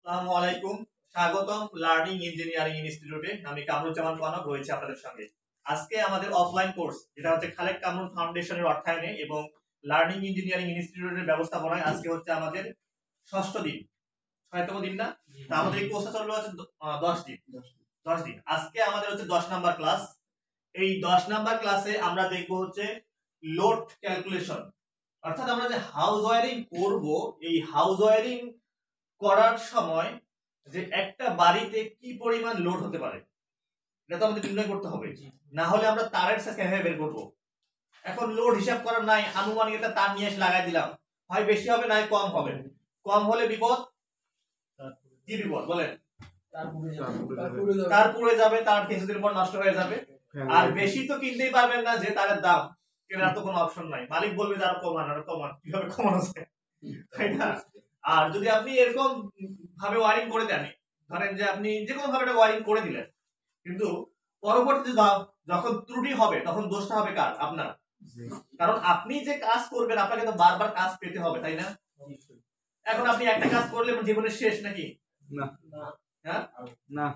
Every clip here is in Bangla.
আসসালামু আলাইকুম। স্বাগতম লার্নিং ইঞ্জিনিয়ারিং ইনস্টিটিউটে। আমি কামরুজ্জামান কনক রয়েছে আপনাদের সঙ্গে। আজকে আমাদের অফলাইন কোর্স, যেটা হচ্ছে খালেদ কামরুল ফাউন্ডেশনের অর্থায়নে এবং লার্নিং ইঞ্জিনিয়ারিং ইনস্টিটিউটের ব্যবস্থাপনায় আজকে হচ্ছে আমাদের ষষ্ঠ দিন, 6তম দিন না? তা আমাদের এই কোর্সটা চলবে হচ্ছে 10 দিন। 10 দিন। আজকে আমাদের হচ্ছে 10 নাম্বার ক্লাস। এই 10 নাম্বার ক্লাসে আমরা দেখব হচ্ছে লোড ক্যালকুলেশন, অর্থাৎ আমরা যে হাউস ওয়্যারিং করব, এই হাউস ওয়্যারিং করার সময় যে একটা বাড়িতে কি পরিমাণ লোড হতে পারে এটা তো আমাদের নির্ণয় করতে হবে, না হলে আমরা তারের সাইজ কিভাবে বের করব? এখন লোড হিসাব করার নাই, আনুমানিক একটা তার নিয়ে এসে লাগাই দিলাম, হয় বেশি হবে না কম হবে। কম হলে বিপদ, কি বিপদ বলেন? তার পুড়ে যাবে, তার কিছুদিন পর নষ্ট হয়ে যাবে। আর বেশি তো কিনতেই পারবেন না, যে তারের দাম কেনার তো কোনো অপশন নাই, মালিক বলবে যে আরো কমান, আরো কমান, কিভাবে কমানো যায়, তাই না? আর যদি আপনি এরকম ভাবে ওয়ারিং করে দেন, ধরেন যে আপনি যে কোনো ভাবে একটা ওয়ারিং করে দিলেন, কিন্তু পরবর্তীতে যখন ত্রুটি হবে তখন দোষটা হবে কার? আপনার। কারণ আপনি যে কাজ করবেন আপনাকে তো বারবার কাজ পেতে হবে, তাই না? এখন আপনি একটা কাজ করলে জীবনের শেষ নাকি? না। হ্যাঁ, না,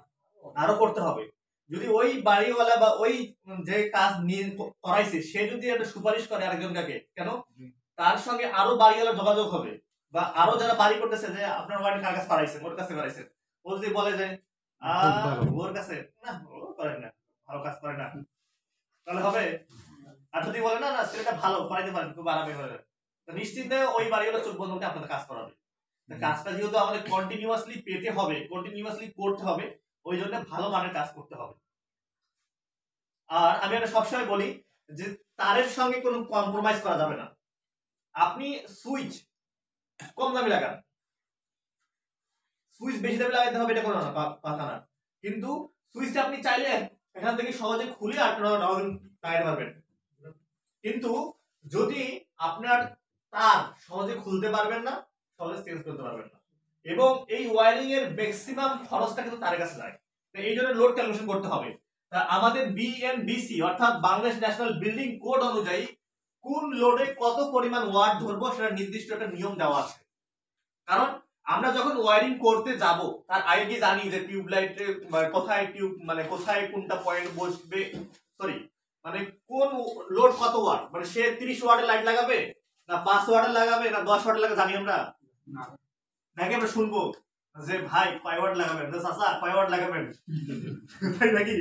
আরো করতে হবে। যদি ওই বাড়িওয়ালা বা ওই যে কাজ নিয়ে করাইছে সে যদি একটা সুপারিশ করে আরেকজনকে, কেন? তার সঙ্গে আরো বাড়িওয়ালা যোগাযোগ হবে, বা আরো যারা বাড়ি করতেছে যে আপনার বাড়ি কার কাছে করাইছেন, ওর কাছে করাইছেন, ও যদি বলে যে ওর কাছে, না ও করে না, ভালো কাজ করে না, তাহলে হবে? আর যদি বলে না না সেটা ভালো করাইতে পারেন, খুব আরামে হয়ে যাবে, তো নিশ্চিন্তে ওই বাড়িওয়ালা চোখ বন্ধ করে আপনাদের কাজ করাবে। কাজটা যেহেতু আমাদের কন্টিনিউয়াসলি পেতে হবে, কন্টিনিউয়াসলি করতে হবে, ওই জন্য ভালো মানের কাজ করতে হবে। আর আমি এটা সবসময় বলি যে তারের সঙ্গে কোনো কম্প্রোমাইজ করা যাবে না। আপনি সুইচ কম দামি লাগান, সুইচ বেশি দামি লাগাইতে হবে এটা কোনো কথা না, কিন্তু সুইচটা আপনি চাইলে এখান থেকে সহজে খুলে আপনারা লাগাইতে পারবেন। কিন্তু যদি আপনার তার সহজে খুলতে পারবেন না, সহজে চেঞ্জ করতে পারবেন না, এবং এই ওয়্যারিং এর ম্যাক্সিমাম খরচটা কিন্তু তার কাছে যায়, তো এই জন্য লোড ক্যালকুলেশন করতে হবে। আমাদের বিএনবিসি অর্থাৎ বাংলাদেশ ন্যাশনাল বিল্ডিং কোড অনুযায়ী কোন লোডে কত পরিমাণ ওয়াট ধরবো সেটা নির্দিষ্ট একটা নিয়ম দেওয়া আছে। কারণ আমরা যখন ওয়্যারিং করতে যাব তার আগে জানি যে টিউবলাইটে কোথায় টিউব, মানে কোথায় কোনটা পয়েন্ট বসবে, সরি মানে কোন লোড কত ওয়াট, মানে সে 30 ওয়াটের লাইট লাগাবে না 5 ওয়াটের লাগাবে না 10 ওয়াটের লাগাবে, জানি আমরা না, নাকি আমরা শুনবো যে ভাই কয় ওয়াট লাগাবেন, চাচা কয় ওয়াট লাগাবেন, তাই নাকি?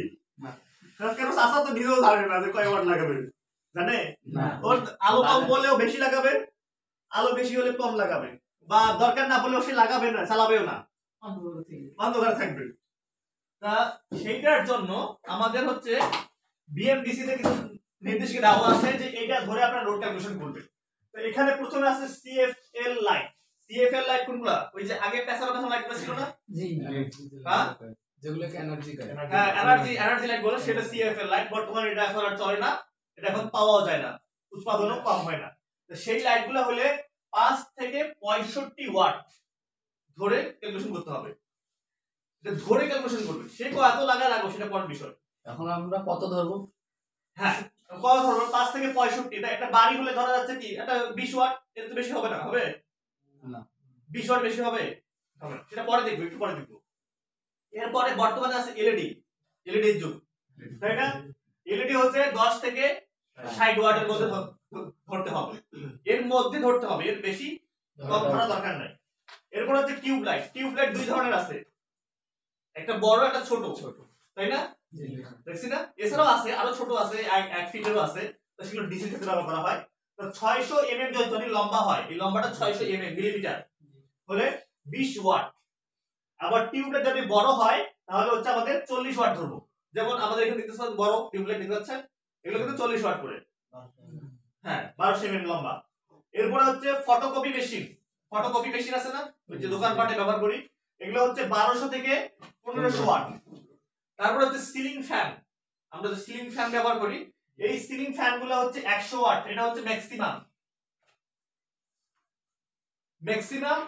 কেন চাচা তো নিজেও জানে না যে কয় ওয়াট লাগাবে, জানে? ওর আলো কম বলেও বেশি লাগাবে, আলো বেশি হলে কম লাগাবে, বা দরকার না বলেও সে লাগাবে না, চালাবেও না, অন্ধকারে থাকবে। তা সেইটার জন্য আমাদের হচ্ছে বিএমডিসি তে কিছু নির্দেশিকা দেওয়া আছে যে এটা ধরে আপনার লোড ক্যালকুলেশন করবে। তো এখানে প্রথমে আছে সিএফএল লাইট। সিএফএল লাইট কোনগুলা? ওই যে আগে প্যাসার কথা লাইট ছিল না? জি, হ্যাঁ, যেগুলোকে এনার্জি করে, হ্যাঁ এনার্জি লাইট বলে, সেটা সিএফএল লাইট। বর্তমানে এটা এখন আর চলে না, এটা এখন পাওয়াও যায় না, উৎপাদনও কম হয় না। তো সেই লাইটগুলো হলে 5 থেকে 65 ওয়াট ধরে ক্যালকুলেশন করতে হবে। এটা ধরে ক্যালকুলেশন করবে, সে কত লাগা লাগবে সেটা পরের বিষয়। এখন আমরা কত ধরবো? হ্যাঁ, কত ধরবো? 5 থেকে 65। এটা একটা বাড়ি হলে ধরা যাচ্ছে কি এটা 20 ওয়াট, এর তো বেশি হবে না, হবে না? 20 ওয়াট বেশি হবে, হবে না, সেটা পরে দেখব, একটু পরে দেখব। এরপরে বর্তমানে আছে এলইডি, এলইডির যুগ, তাই না? এলইডি হচ্ছে 10 থেকে 60 ওয়াটের মধ্যে ধরতে হবে, এর মধ্যে ধরতে হবে, এর বেশি কম ধরা দরকার নাই। এরপর হচ্ছে টিউব লাইট। টিউব লাইট দুই ধরনের আছে, একটা বড় একটা ছোট, তাই না? দেখছি না? এছাড়াও আছে আরো ছোট আছে, 1 ফিটেরও আছে, তো সেগুলো ডিসি ক্ষেত্রে ব্যবহার করা হয়। তো 600 এমএম যদি লম্বা হয়, এই লম্বাটা 600 এমএম মিলিমিটার হলে 20 ওয়াট। আবার টিউবলাইট যদি বড় হয় তাহলে হচ্ছে আমাদের 40 ওয়াট ধরবো। যেমন আমাদের এখানে দেখতে পাচ্ছেন বড় টিউবলাইট দেখতে পাচ্ছেন, এগুলো কিন্তু 40 ওয়াট করে, হ্যাঁ 1200 এমএম লম্বা। এরপর হচ্ছে ফটোকপি মেশিন। ফটোকপি মেশিন আছে না, ওই যে দোকানপাটে ব্যবহার করি, এগুলো হচ্ছে 1200 থেকে 1500 ওয়াট। তারপর হচ্ছে সিলিং ফ্যান, আমরা যে সিলিং ফ্যান ব্যবহার করি, এই সিলিং ফ্যান গুলো হচ্ছে 100 ওয়াট, এটা হচ্ছে ম্যাক্সিমাম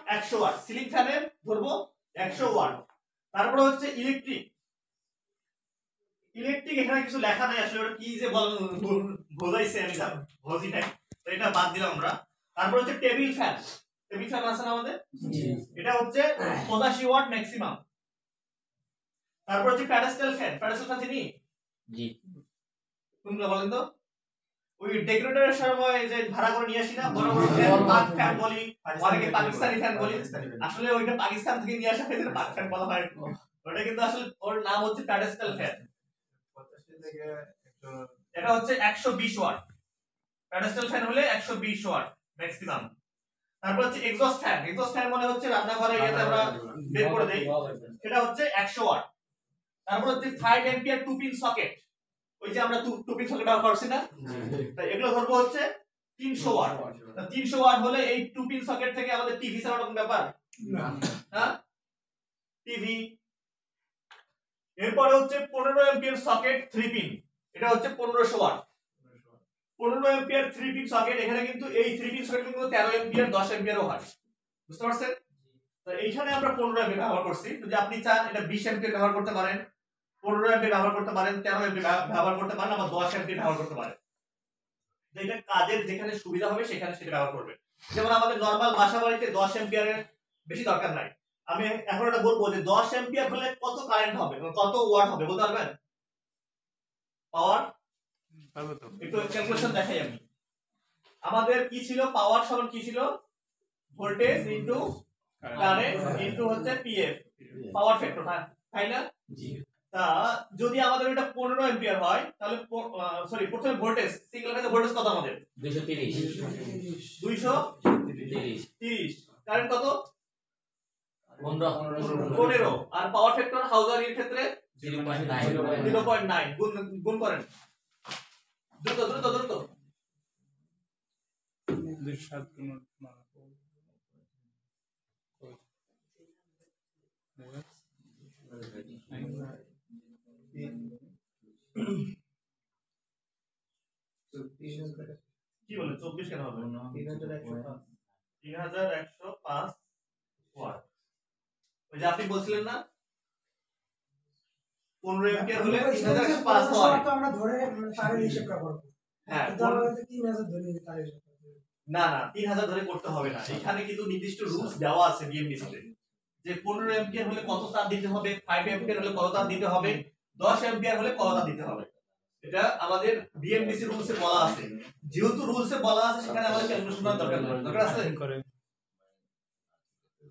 100 ওয়াট সিলিং ফ্যানের ধরবো 100 ওয়াট। তারপর হচ্ছে ইলেকট্রিক। ইলেকট্রিক এখানে কিছু লেখা নাই, আসলে ওটা কি যে বোঝাইছে আমি বুঝি নাই, তো এটা বাদ দিলাম আমরা। তারপর হচ্ছে টেবিল ফ্যান। টেবিল ফ্যান আছে না আমাদের, এটা হচ্ছে 85 ওয়াট ম্যাক্সিমাম। তারপর হচ্ছে প্যাডেস্টাল ফ্যান, প্যাডেস্টাল ফ্যান চিনি? জি। কোনগুলো বলেন তো? ওই ডেকোরেটরের সময় যে ভাড়া করে নিয়ে আসি না বড় বড় ফ্যান, পাক ফ্যান বলি, অনেকে পাকিস্তানি ফ্যান বলি, আসলে ওইটা পাকিস্তান থেকে নিয়ে আসা হয়েছে, পাক ফ্যান বলা হয়। ওটা কিন্তু আসলে ওর নাম হচ্ছে প্যাডেস্টাল ফ্যান। এটা হচ্ছে 120 ওয়াট, প্যাডেস্টাল ফ্যান হলে 120 ওয়াট ম্যাক্সিমাম। তারপর হচ্ছে এক্সস্ট ফ্যান, এক্সস্ট ফ্যান মানে হচ্ছে রান্নাঘরে ইয়েতে আমরা বের করে দেই, সেটা হচ্ছে 100 ওয়াট। তারপর হচ্ছে 5 অ্যাম্পিয়ার টু পিন সকেট, ওই যে আমরা টু পিন সকেট ব্যবহার করছি না, তাই এগুলো ধরবো হচ্ছে 300 ওয়াট। 300 ওয়াট হলে এই টু পিন সকেট থেকে আমাদের টিভি চালানোর কোনো ব্যাপার না, হ্যাঁ টিভি। এরপরে হচ্ছে 15 অ্যাম্পিয়ার সকেট 3 পিন, এটা হচ্ছে 1500 ওয়াট। 15 অ্যাম্পিয়ার 3 পিন সকেট, এখানে কিন্তু এই 3 পিন সকেট কিন্তু 13 অ্যাম্পিয়ার 10 অ্যাম্পিয়ারও হয়, বুঝতে পারছেন? তো এইখানে আমরা 15 অ্যাম্পিয়ার ব্যবহার করছি, যদি আপনি চান এটা 20 অ্যাম্পিয়ার ব্যবহার করতে পারেন, 15 অ্যাম্পিয়ার ব্যবহার করতে পারেন, 13 অ্যাম্পিয়ার ব্যবহার করতে পারেন, আবার 10 অ্যাম্পিয়ার ব্যবহার করতে পারেন। যেটা কাজের যেখানে সুবিধা হবে সেখানে সেটা ব্যবহার করবে। যেমন আমাদের নরমাল বাসা বাড়িতে 10 অ্যাম্পিয়ারের বেশি দরকার নাই। আমি এখন এটা বলবো যে 10 অ্যাম্পিয়ার হলে কত কারেন্ট হবে, কত ওয়াট হবে বলতে পারবেন? পাওয়ার একটু ক্যালকুলেশন দেখাই আমি। আমাদের কি ছিল, পাওয়ার সমান কি ছিল, ভোল্টেজ ইনটু কারেন্ট ইনটু হচ্ছে পিএফ, পাওয়ার ফ্যাক্টর, তাই না? জি। তা যদি আমাদের এটা 15 অ্যাম্পিয়ার হয় তাহলে সরি প্রথমে ভোল্টেজ, সিঙ্গেল ফেজে ভোল্টেজ কত আমাদের? 230। কারেন্ট কত? 15। আর পাওয়ার ফ্যাক্টর হাউজারির ক্ষেত্রে 0.9। গুণ করেন দ্রুত দ্রুত দ্রুত। 2.7 গুণ কি বলে 24 কেন হবে? 3105 ওয়াট। ওই যে আপনি বলছিলেন না 15 অ্যাম্পিয়ার হলে 3105 ওয়াট, তো আমরা ধরে তারের হিসাব করব। হ্যাঁ, তাহলে 3000 ধরে তারের হিসাব। না না 3000 ধরে করতে হবে না, এখানে কিন্তু নির্দিষ্ট রুলস দেওয়া আছে বিএমডিসি তে, যে 15 অ্যাম্পিয়ার হলে কত তার দিতে হবে, 5 অ্যাম্পিয়ার হলে কত তার দিতে হবে, 10 অ্যাম্পিয়ার হলে কত তার দিতে হবে। এটা আমাদের বিএমডিসি রুলসে বলা আছে। যেহেতু রুলসে বলা আছে সেখানে আমাদের ক্যালকুলেশন করার দরকার নেই, দরকার আছে করে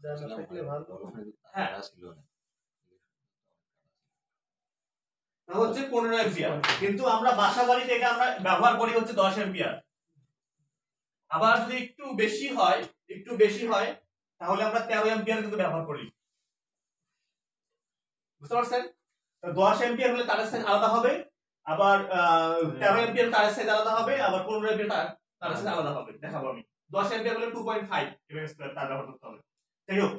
জানা থাকলে ভালো। হ্যাঁ হচ্ছে 15 অ্যাম্পিয়ার, কিন্তু আমরা বাসা বাড়িতে এটা আমরা ব্যবহার করি হচ্ছে 10 অ্যাম্পিয়ার। আবার যদি একটু বেশি হয় তাহলে আমরা 13 অ্যাম্পিয়ার কিন্তু ব্যবহার করি, বুঝতে পারছেন? 10 অ্যাম্পিয়ার হলে তারের সাইজ আলাদা হবে, আবার 13 অ্যাম্পিয়ার তারের সাইজ আলাদা হবে, আবার 15 অ্যাম্পিয়ার তারের সাইজ আলাদা হবে, দেখাবো আমি। 10 অ্যাম্পিয়ার হলে 2.5 mm² তার ব্যবহার করতে হবে। যাই হোক,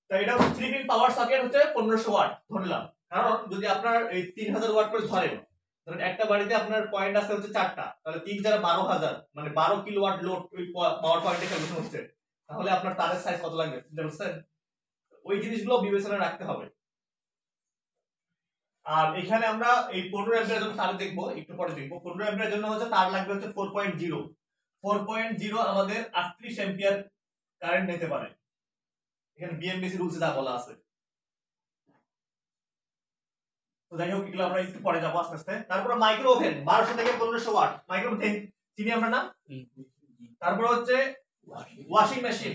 তো এটা 3 পিন পাওয়ার সকেট হচ্ছে 1500 ওয়াট ধরলাম, কারণ যদি আপনার এই 3000 ওয়াট করে ধরেন, ধরেন একটা বাড়িতে আপনার পয়েন্ট আছে হচ্ছে 4টা, তাহলে 3 4 12000 মানে 12 কিলোওয়াট লোড ওই পাওয়ার পয়েন্টে ক্যালকুলেশন হচ্ছে, তাহলে আপনার তারের সাইজ কত লাগবে বুঝছেন? ওই জিনিসগুলো বিবেচনায় রাখতে হবে। আর এখানে আমরা এই 15 অ্যাম্পিয়ারের জন্য তার দেখবো, একটু পরে দেখবো। 15 অ্যাম্পিয়ারের জন্য হচ্ছে তার লাগবে হচ্ছে 4.0 আমাদের 38 অ্যাম্পিয়ার কারেন্ট নিতে পারে, এখানে বিএমডিসি রুলসে যা বলা আছে। তো যাই হোক, এগুলো আমরা একটু পরে যাবো আস্তে আস্তে। তারপর মাইক্রো ওভেন 1200 থেকে 1500 ওয়াট, মাইক্রো ওভেন চিনি আমরা না? তারপর হচ্ছে ওয়াশিং মেশিন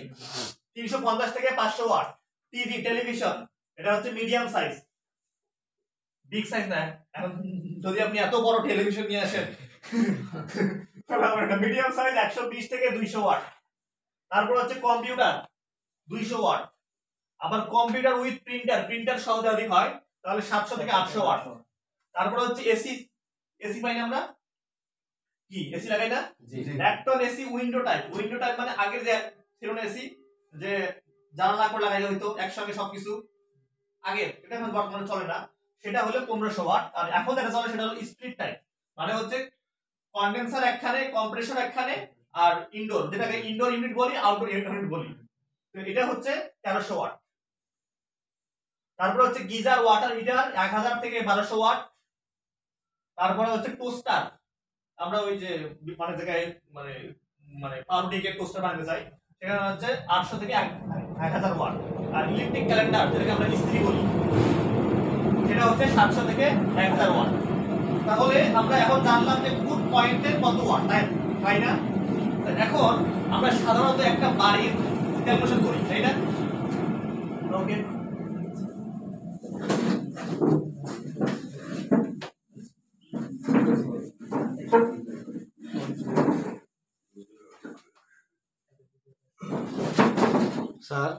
350 থেকে 500 ওয়াট, টিভি টেলিভিশন এটা হচ্ছে মিডিয়াম সাইজ, বিগ সাইজ না। এখন যদি আপনি এত বড় টেলিভিশন নিয়ে আসেন তাহলে আমরা এটা মিডিয়াম সাইজ 120 থেকে 200 ওয়াট। তারপর হচ্ছে কম্পিউটার 200 ওয়াট, আবার কম্পিউটার উইথ প্রিন্টার সহ যদি হয় তাহলে 700 থেকে 800 ওয়াট। তারপর হচ্ছে এসি পাই না আমরা, কি এসি লাগাই না? এক টন এসি উইন্ডো টাইপ মানে আগের যে ছিল না এসি, যে জানালা করে লাগাই হইতো একসঙ্গে সবকিছু আগে, এটা এখন বর্তমানে চলে না, সেটা হলো 1500 ওয়াট। আর এখন যেটা চলে সেটা হলো স্প্লিট টাইপ, মানে হচ্ছে কন্ডেন্সার একখানে, কম্প্রেসর একখানে, আর ইনডোর, যেটাকে ইনডোর ইউনিট বলি, আউটডোর ইউনিট বলি, তো এটা হচ্ছে 1300 ওয়াট। তারপর হচ্ছে গিজার ওয়াটার হিটার 1000 থেকে 1200 ওয়াট। তারপরে হচ্ছে টোস্টার, আমরা ওই যে মানে জায়গায় মানে পাউরুটিকে টোস্টার বানাতে চাই, সেখানে হচ্ছে 800 থেকে 1000 ওয়াট। আর ইলেকট্রিক ক্যালেন্ডার যেটাকে আমরা ইস্ত্রি বলি সেটা হচ্ছে 700 থেকে 1000 ওয়াট। তাহলে আমরা এখন জানলাম যে কোন পয়েন্টে কত ওয়াট, তাই না? এখন আমরা সাধারণত একটা বাড়ির ক্যালকুলেশন করি, তাই না? ওকে, স্যার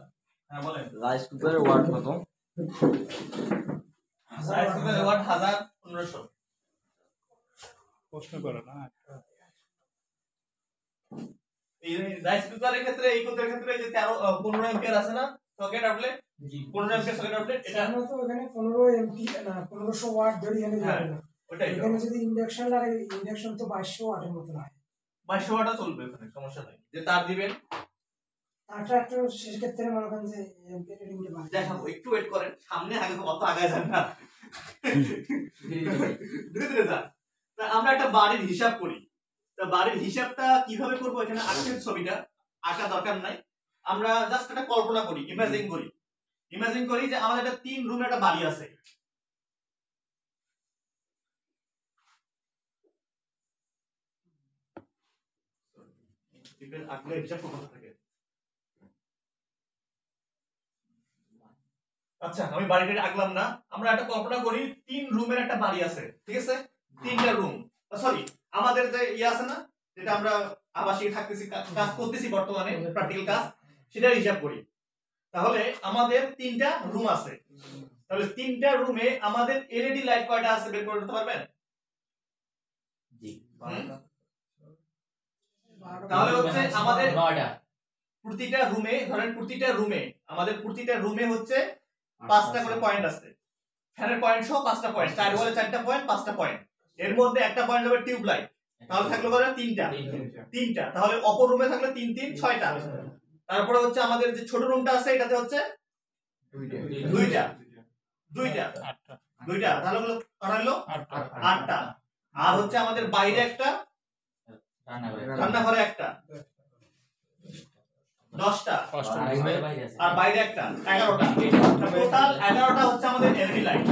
হ্যাঁ বলেন। রাইস কুকারের ওয়াট কত? রাইস কুকারের ওয়াট 1500। প্রশ্ন করো না। এই রাইস কুকারের ক্ষেত্রে, এই কুকারের ক্ষেত্রে যে 15 এম্পিয়ার আছে না socket outlet, 15 ampere socket outlet, এটা সাধারণত এখানে 15 এমপি না 1500 ওয়াট ধরে এখানে হ্যাঁ, যাবে না। ওটাই তো। এখানে যদি ইন্ডাকশন লাগে, ইন্ডাকশন তো 2200 ওয়াটের মতো হয়। 2200 ওয়াটও চলবে, ওখানে সমস্যা নাই। যে তার দিবেন, তারটা একটু শেষ ক্ষেত্রে মনে করেন যে এমপিয়ার রিডিংটা বাড়ে। দেখাবো, একটু ওয়েট করেন, সামনে আগে অত আগায় যান না, ধীরে ধীরে যান। তা আমরা একটা বাড়ির হিসাব করি। তা বাড়ির হিসাবটা কিভাবে করবো, এখানে আঁকের ছবিটা আঁকা দরকার নাই, আমরা জাস্ট একটা কল্পনা করি, ইমাজিন করি। ইমাজিন করি যে আমাদের একটা 3 রুমের একটা বাড়ি আছে। আঁকলে হিসাব করতে থাকে। আচ্ছা, আমি বাড়িটা আঁকলাম না, আমরা একটা কল্পনা করি 3 রুমের একটা বাড়ি আছে, ঠিক আছে? 3টা রুম, সরি আমাদের যে আছে না, যেটা আমরা আবাসিক থাকতেছি, কাজ করতেছি বর্তমানে, প্র্যাকটিক্যাল কাজ, সেটা হিসাব করি। তাহলে আমাদের 3টা রুম আছে, তাহলে 3টা রুমে আমাদের এলইডি লাইট কয়টা আছে বের করে দিতে পারবেন? জি তাহলে হচ্ছে আমাদের প্রতিটা রুমে, ধরেন প্রতিটা রুমে হচ্ছে 5টা করে পয়েন্ট আছে, ফ্যানের পয়েন্ট সহ 5টা পয়েন্ট, 4 ওয়ালে 4টা পয়েন্ট, 5টা পয়েন্ট। এর মধ্যে একটা পয়েন্ট হবে টিউব লাইট, তাহলে থাকলো কত? 3টা। তাহলে অপর রুমে থাকলো 3 3 6টা। তারপরে হচ্ছে আমাদের যে ছোট রুমটা আছে এটাতে হচ্ছে দুইটা, তাহলে হলো কত হলো? 8টা। আর হচ্ছে আমাদের বাইরে একটা, রান্নাঘরে একটা, 10টা। আর বাইরে একটা, 11টা। টোটাল 11টা হচ্ছে আমাদের এলইডি লাইট।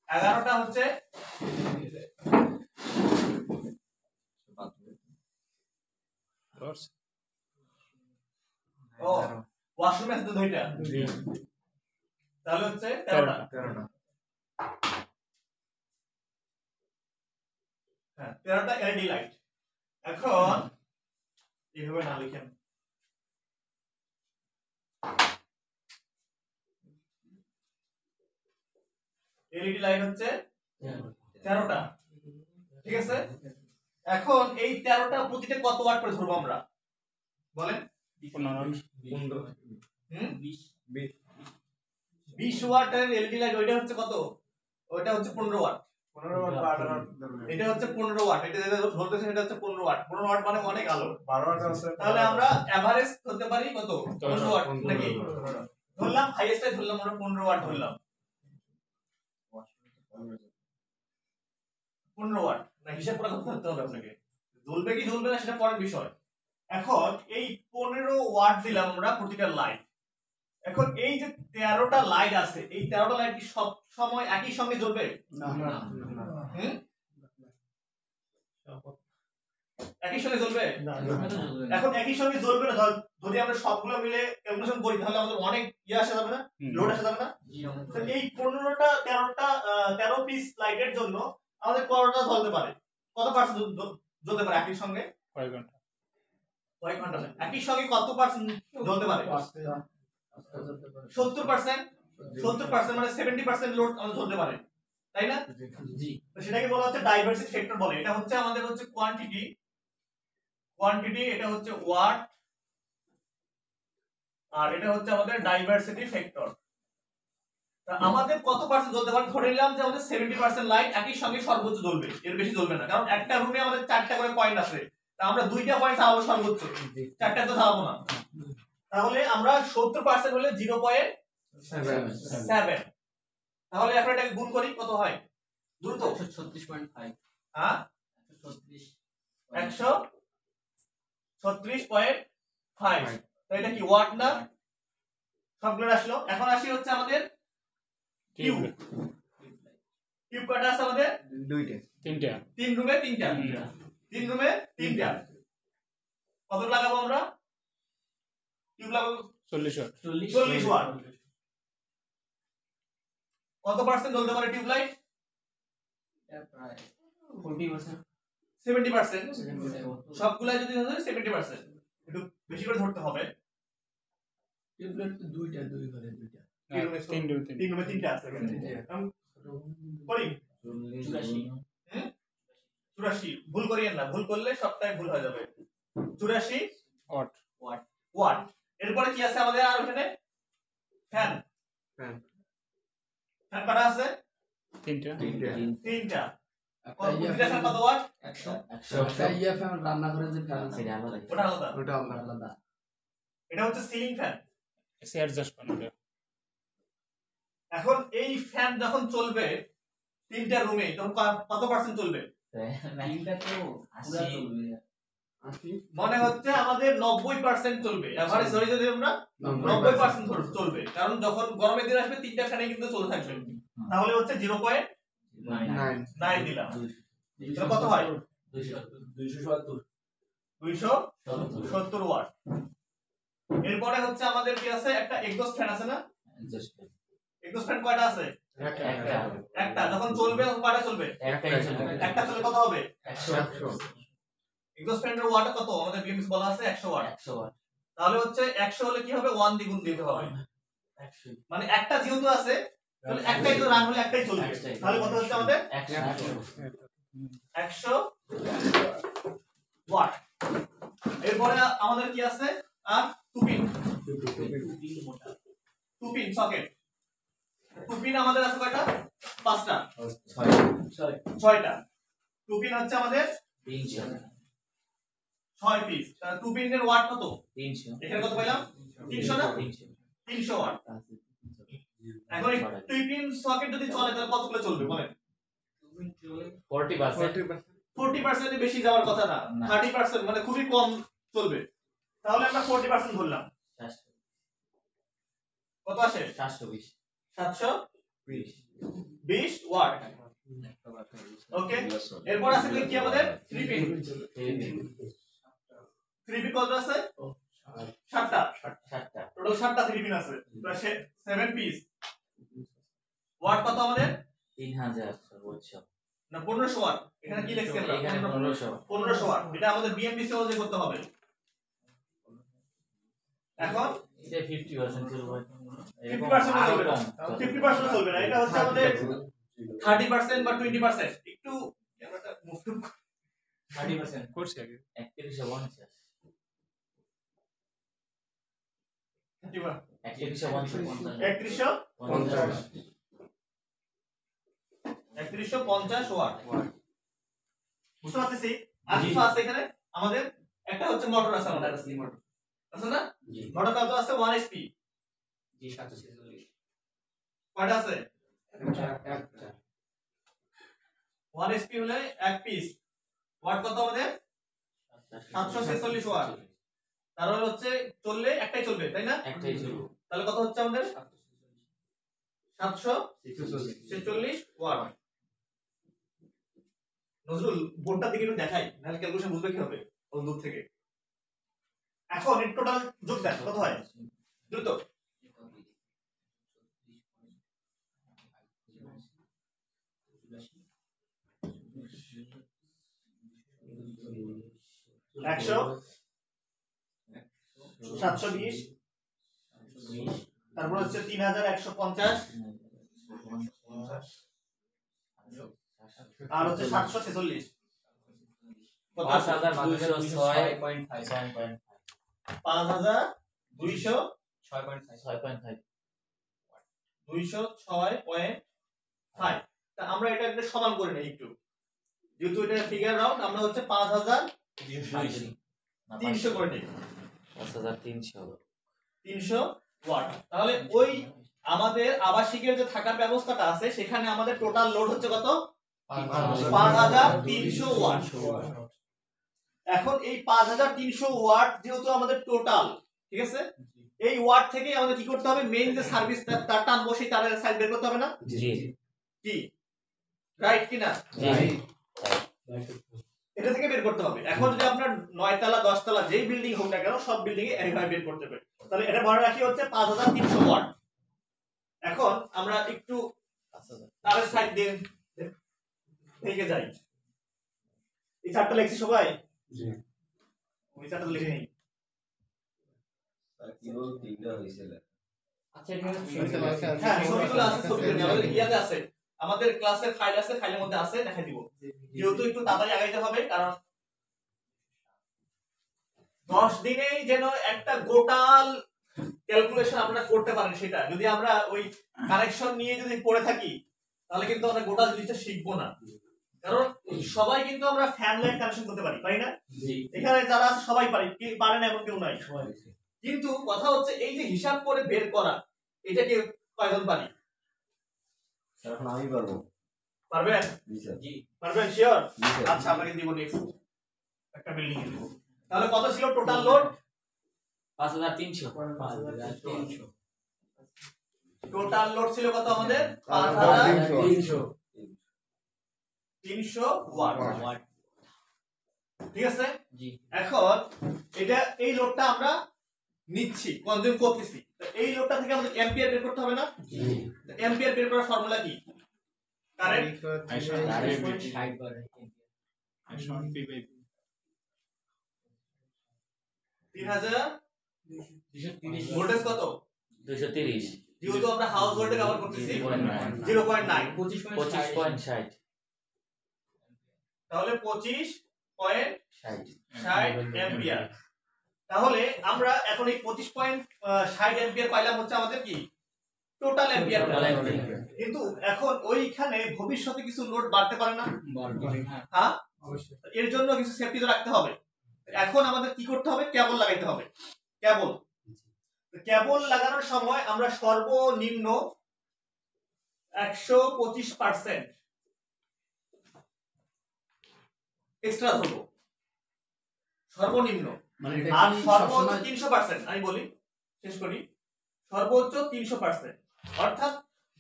11টা হচ্ছে ও ওয়াশরুমে আছে তো 2টা, তাহলে হচ্ছে 13টা। হ্যাঁ, 13টা এলইডি লাইট। এখন এইভাবে না লিখেন, এলইডি লাইট হচ্ছে 13টা, ঠিক আছে? এখন এই 13টা প্রতিটা কত ওয়াট করে ধরবো আমরা, বলেন? 20 ওয়াটের এলইডি লাইট, ওইটা হচ্ছে কত? ওইটা হচ্ছে 15 ওয়াট। 15 ওয়াট বা 18 ওয়াট এটা হচ্ছে 15 ওয়াট, এটা যেটা ধরতেছে সেটা হচ্ছে 15 ওয়াট। 15 ওয়াট মানে অনেক আলো। 12 ওয়াট আছে। তাহলে আমরা এভারেজ ধরতে পারি কত? 15 ওয়াট নাকি? ধরলাম হাইয়েস্টে, ধরলাম আমরা 15 ওয়াট ধরলাম। 15 ওয়াট না, হিসাব করে ধরতে হবে আপনাকে। জ্বলবে কি জ্বলবে না সেটা পরের বিষয়। এখন এই 15 ওয়াট দিলাম আমরা প্রতিটা লাইট। এখন এই যে 13টা লাইট আছে, এই 13টা লাইট কি সব সময় একই সঙ্গে জ্বলবে? না হুম, একই সঙ্গে জ্বলবে না। এখন একই সঙ্গে জ্বলবে না, যদি আমরা সবগুলো মিলে ক্যালকুলেশন করি তাহলে আমাদের অনেক আসা যাবে না, লোড আসা যাবে না। তো এই 15টা 13 পিস লাইটের জন্য আমাদের কতটা জ্বলতে পারে, কত পার্সেন্ট জ্বলতে পারে একই সঙ্গে? কয়েক ঘন্টা না, একই সঙ্গে কত পার্সেন্ট জ্বলতে পারে? 70%। 70% মানে 70% লোড আমাদের জ্বলতে পারে, তাই না? জি। তো সেটাকে বলা হচ্ছে ডাইভারসিটি ফ্যাক্টর বলে। এটা হচ্ছে আমাদের হচ্ছে কোয়ান্টিটি, এটা হচ্ছে ওয়াট, আর এটা হচ্ছে আমাদের ডাইভারসিটি ফ্যাক্টর। তা আমাদের কত পার্সেন্ট জ্বলতে পারে? ধরে নিলাম যে আমাদের 70% লাইট একই সঙ্গে সর্বোচ্চ জ্বলবে, এর বেশি জ্বলবে না, কারণ একটা রুমে আমাদের 4টা করে পয়েন্ট আছে। তা আমরা 2টা পয়েন্ট চালাবো সর্বোচ্চ, 4টা তো চালাবো না। তাহলে আমরা 70% হলে 0.7। তাহলে এখন এটাকে গুণ করি, কত হয় দ্রুত? 136.5। হ্যাঁ, 136.5 5 তো এটা কি ওয়াট না সবগুলো আসলো এখন আসি হচ্ছে আমাদের কিউব কিউব কয়টা আছে আমাদের তিনটা 3 রুমে 3টা 3 রুমে 3টা কত লাগাবো আমরা কিউব লাগাবো 40 ওয়াট 40 ওয়াট কত পার্সেন্ট জ্বলতে পারে টিউব লাইট প্রায় 40% 70% সবগুলা যদি হয় 70% একটু বেশি করে ধরতে হবে টিউবলাইট তো দুইটা দুই ঘরে দুইটা তিন রুমে 3টা আছে করি 84 ভুল করিয়েন না ভুল করলে সবটাই ভুল হয়ে যাবে 84 ওয়াট ওয়াট এরপরে কি আছে আমাদের আর ওখানে ফ্যান ফ্যান কটা আছে তিনটা তিনটা প্রতিটা ফ্যান কত ওয়াট 100 রান্নাঘরে যে ফ্যান আছে ওটা আলাদা এটা হচ্ছে সিলিং ফ্যান এসে অ্যাডজাস্ট বানাবে এখন এই ফ্যান যখন চলবে 3টা রুমে তখন কত পার্সেন্ট চলবে মনে হচ্ছে আমাদের 90% চলবে এভারেজ ধরে যদি আমরা 90% চলবে কারণ যখন গরমের দিন আসবে 3টা ফ্যানে কিন্তু চলে থাকবে তাহলে হচ্ছে 0.9 দিলাম এটা কত হয় 270 ওয়াট এরপরে হচ্ছে আমাদের কি আছে একটা এক্সস্ট ফ্যান আছে না এক্সস্ট ফ্যান কয়টা আছে একটা যখন চলবে তখন কয়টা চলবে একটা চলে কত হবে 100 এক্সস্ট ফ্যানের ওয়াট কত আমাদের বিএমএস বলা আছে 100 ওয়াট তাহলে হচ্ছে 100 হলে কি হবে 1 দ্বিগুণ দিতে হবে মানে একটা যেহেতু আছে তাহলে একটাই তো রান হলে একটাই চলবে তাহলে কত হচ্ছে আমাদের 100 ওয়াট এরপরে আমাদের কি আছে আর টুপিন সকেট টুপিন আমাদের আছে কয়টা 5টা 6টা টুপিন হচ্ছে আমাদের 6 পিস তাহলে টুপিনের ওয়াট কত 300 এখানে কত পেলাম 300 না 300 ওয়াট এখন এই টুপিন সকেট যদি চলে তাহলে কতগুলো চলবে বলেন 40% এর বেশি যাওয়ার কথা না 30% মানে খুবই কম চলবে তাহলে আমরা 40% ধরলাম কত আসে 720 ওয়াট ওকে এরপর আছে কি আমাদের 3 পিন কত আছে 7টা টোটাল 7টা 3 পিন আছে প্লাস 7 পিস ওয়াট কত আমাদের 3000 সর্বোচ্চ না 1500 ওয়াট এখানে কি লিখছি আমরা 1500 ওয়াট এটা আমাদের বিএমপিসি অনুযায়ী করতে হবে এখন এটা 50% চলবে 50% চলবে না 50% চলবে না এটা হচ্ছে আমাদের 30% বা 20% একটু ক্যামেরাটা মুভ টু 30% করছে আগে 3150 3150 ওয়াট বুঝতে পারতেছি আর কিছু আছে এখানে আমাদের একটা হচ্ছে মোটর আছে আমাদের মোটর আছে না মোটর কত আছে 1 এইচপি জি 746 কয়টা আছে একটা 1 এইচপি হলে এক পিস ওয়াট কত আমাদের 746 ওয়াট তার মানে হচ্ছে চললে একটাই চলবে তাই না একটাই চলবে তাহলে কত হচ্ছে আমাদের 746 ওয়াট নজরুল বোর্ডটার দিকে একটু দেখাই নাহলে ক্যালকুলেশন বুঝবে কি হবে ওই দূর থেকে এখন এর টোটাল যোগ দেন কত হয় দ্রুত একশো 720 তারপর হচ্ছে 3150 আর হচ্ছে 746 5206.5 তা আমরা এটা একটা সমান করে নেই একটু যেহেতু এটা ফিগার রাউন্ড আমরা হচ্ছে 5300 করে নেই 300 ওয়াট তাহলে ওই আমাদের আবাসিকের যে থাকার ব্যবস্থাটা আছে সেখানে আমাদের টোটাল লোড হচ্ছে কত 5300 ওয়াট এখন এই 5300 ওয়াট যেহেতু আমাদের টোটাল, ঠিক আছে, এই ওয়াট থেকে আমাদের কি করতে হবে, মেইন যে সার্ভিস তার টানবো সেই তারের সাইজ বের করতে হবে না? জি কি রাইট কি না? জি এটা থেকে বের করতে হবে। এখন যদি আপনার 9 তলা 10 তলা যেই বিল্ডিং হোক না কেন সব বিল্ডিং এ এইভাবে বের করতে হবে। তাহলে এটা মনে রাখি হচ্ছে 5300 ওয়াট। এখন আমরা একটু তারের সাইড দিয়ে থেকে যাই। এই চারটা লিখছি সবাই? জি ওই চারটা লিখে নেই। কেবল তিনটা হয়েছিল। আচ্ছা এখানে হ্যাঁ ছবিগুলো আছে, ছবিগুলো নেই, আমাদের ইয়াতে আছে, আমাদের ক্লাসের ফাইল আছে, ফাইলের মধ্যে আছে, দেখাই দিব। যেহেতু একটু তাড়াতাড়ি আগাইতে হবে, কারণ 10 দিনেই যেন একটা গোটাল ক্যালকুলেশন আপনারা করতে পারেন। সেটা যদি আমরা ওই কানেকশন নিয়ে যদি পড়ে থাকি তাহলে কিন্তু আমরা গোটাল জিনিসটা শিখবো না। কারণ সবাই কিন্তু আমরা ফ্যান লাইট কানেকশন করতে পারি না? এখানে যারা আছে সবাই পারি, কি পারে না এমন কেউ নাই। কিন্তু কথা হচ্ছে এই যে হিসাব করে বের করা, এটা কি কয়জন পারি? স্যার এখন আমি পারবো। পারবেন? জি স্যার। জি পারবেন, শিওর? জি স্যার। আচ্ছা আপনাকে দিব নেক্সট একটা বিল্ডিং এ দিব। তাহলে কত ছিল টোটাল লোড? 5300 টোটাল লোড ছিল কত আমাদের? 5300 ওয়াট। ঠিক আছে? জি এখন এটা এই লোডটা আমরা নিচ্ছি, কনজিউম করতেছি। এই লোডটা থেকে আমাদের অ্যাম্পিয়ার বের করতে হবে না? জি অ্যাম্পিয়ার বের করার ফর্মুলা কি? কারেন্ট 3000 ভোল্টেজ কত? 230 যেহেতু আমরা হাউস ভোল্টেজ কভার করতেছি 0.9 0.9, 25.60 তাহলে 25.60 অ্যাম্পিয়ার। 60 তাহলে আমরা এখন এই 25.60 অ্যাম্পিয়ার পাইলাম হচ্ছে আমাদের কি টোটাল অ্যাম্পিয়ার। কিন্তু এখন ওইখানে ভবিষ্যতে কিছু লোড বাড়তে পারে না? হ্যাঁ, এর জন্য কিছু সেফটি তো রাখতে হবে। এখন আমাদের কি করতে হবে? কেবল লাগাইতে হবে। কেবল লাগানোর সময় আমরা সর্বনিম্ন 125% এক্সট্রা ধরবো, সর্বনিম্ন। মানে এটা আর কি সর্বোচ্চ সবসময় 300%, আমি বলি শেষ করি, সর্বোচ্চ 300%। অর্থাৎ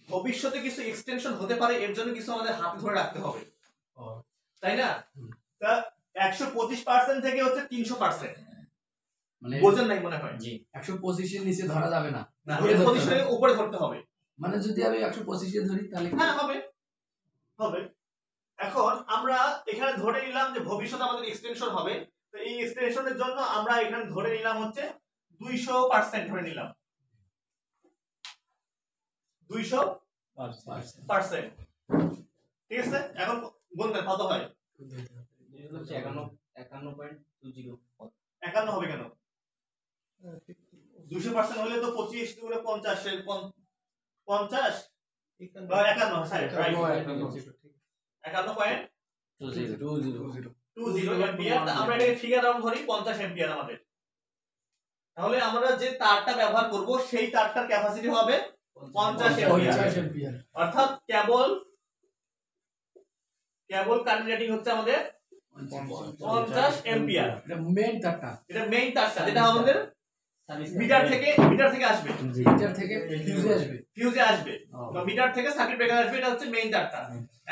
ভবিষ্যতে কিছু এক্সটেনশন হতে পারে, এর জন্য কিছু আমাদের হাতে ধরে রাখতে হবে, তাই না? তা 125% থেকে হচ্ছে 300%, মানে বোঝেন নাই মনে হয়? জি 125 এর নিচে ধরা যাবে না। না, 125 এর উপরে ধরতে হবে। মানে যদি আমি 125 এ ধরি তাহলে হ্যাঁ হবে। এখন আমরা এখানে ধরে নিলাম যে ভবিষ্যতে আমাদের এক্সটেনশন হবে, তো এই এক্সটেনশনের জন্য আমরা এখানে ধরে নিলাম হচ্ছে 200% ধরে নিলাম, 200%। ঠিক আছে? এখন বলবেন কত হয়? 51 হবে কেন? 200% হলে তো 25 দুগুণে 50 50 বা 51, সরি রাইট, 51.20 অ্যাম্পিয়ার। আমরা এটাকে ফিগার রাউন্ড ধরি 50 অ্যাম্পিয়ার আমাদের। তাহলে আমরা যে তারটা ব্যবহার করব সেই তারটার ক্যাপাসিটি হবে 50 অ্যাম্পিয়ার। অর্থাৎ কেবল কারেন্ট রেটিং হচ্ছে আমাদের 50 অ্যাম্পিয়ার। এটা মেইন তারটা, এটা মেইন তারটা যেটা আমাদের মিটার থেকে আসবে, মিটার থেকে ফিউজে আসবে বা মিটার থেকে সার্কিট ব্রেকার আসবে, এটা হচ্ছে মেইন তারটা।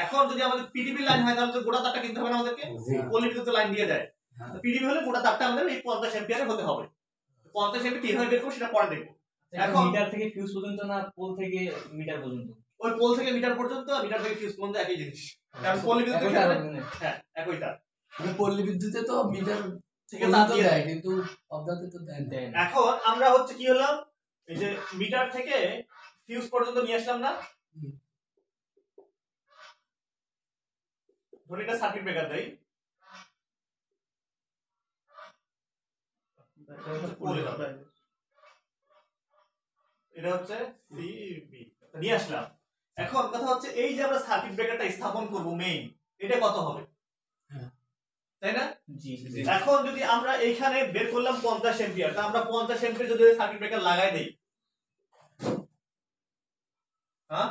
এখন যদি আমাদের পিডিবি লাইন হয় তাহলে তো গোটা তারটা কিনতে হবে না আমাদেরকে, পলি বিদ্যুৎ লাইন দিয়ে দেয়। পিডিবি হলে গোটা তারটা আমাদের এই 50 অ্যাম্পিয়ারে হতে হবে। 50 অ্যাম্পিয়ার কিভাবে বের করব সেটা পরে দেখব। এখন মিটার থেকে ফিউজ পর্যন্ত না পোল থেকে মিটার পর্যন্ত? ওই পোল থেকে মিটার পর্যন্ত, মিটার থেকে ফিউজ পর্যন্ত একই জিনিস, কারণ পলি বিদ্যুৎ হ্যাঁ একই তার। মানে পল্লী বিদ্যুতে তো মিটার থেকে তার দিয়ে দেয় কিন্তু অবদাতে তো দেয় না। এখন আমরা হচ্ছে কি হলাম, এই যে মিটার থেকে ফিউজ পর্যন্ত নিয়ে আসলাম না, ধরি এটা সার্কিট ব্রেকার দেই, এটা হচ্ছে সিবি নিয়ে আসলাম। এখন কথা হচ্ছে এই যে আমরা সার্কিট ব্রেকারটা স্থাপন করব মেইন, এটা কত হবে, তাই না? জি এখন যদি আমরা এইখানে বের করলাম 50 অ্যাম্পিয়ার, তা আমরা 50 অ্যাম্পিয়ার যদি সার্কিট ব্রেকার লাগাই দেই, হ্যাঁ